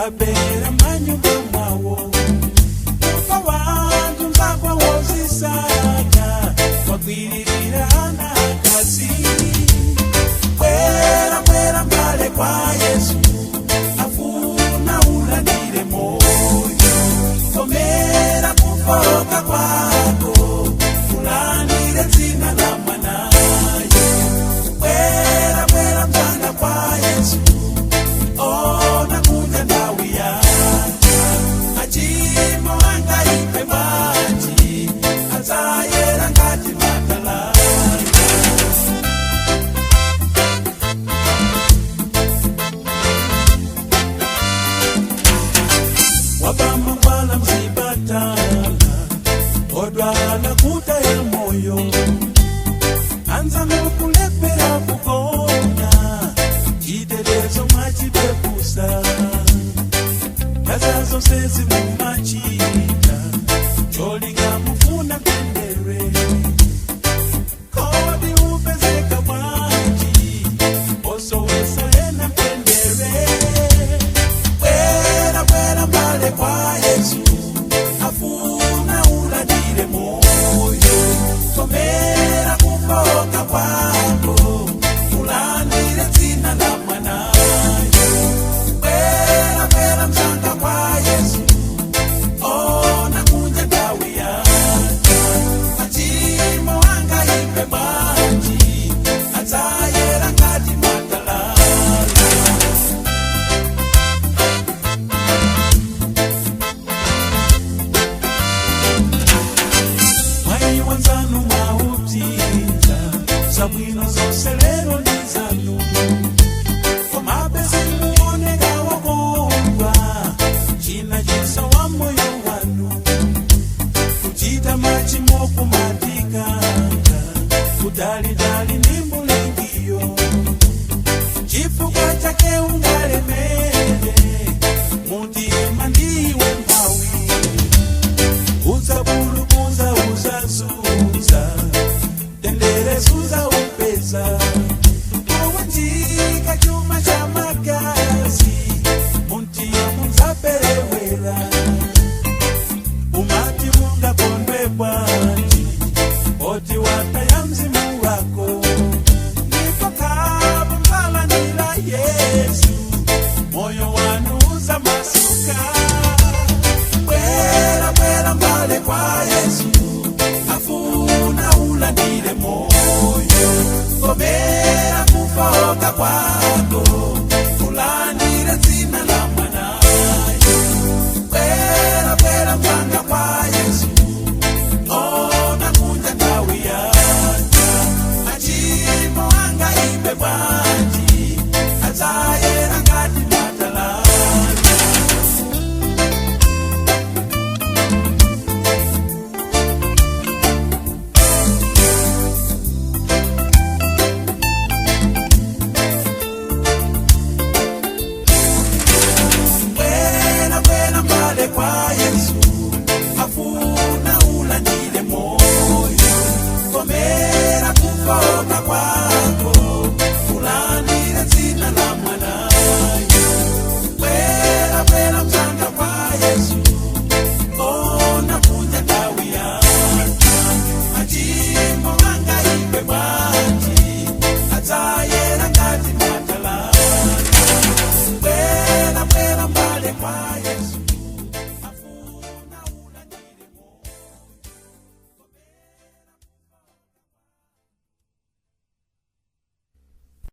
wabera manyumba mwawo kwa wantu mpakwa wozisaka wagwiririra ana kazi kwera mbale kwa Yesu afuna ulandire moyo komera kufoka kwako ulandire dzina la mwanaye kwera mtanda kwa Yesu ona kuja ndawi yake achimo angaipe maji azayera ngati matalala wabama wala mzibatala odwala kuta ya moyo anza nukulepera kukona chitetezo mwachipepusa kazazo sezi mumachi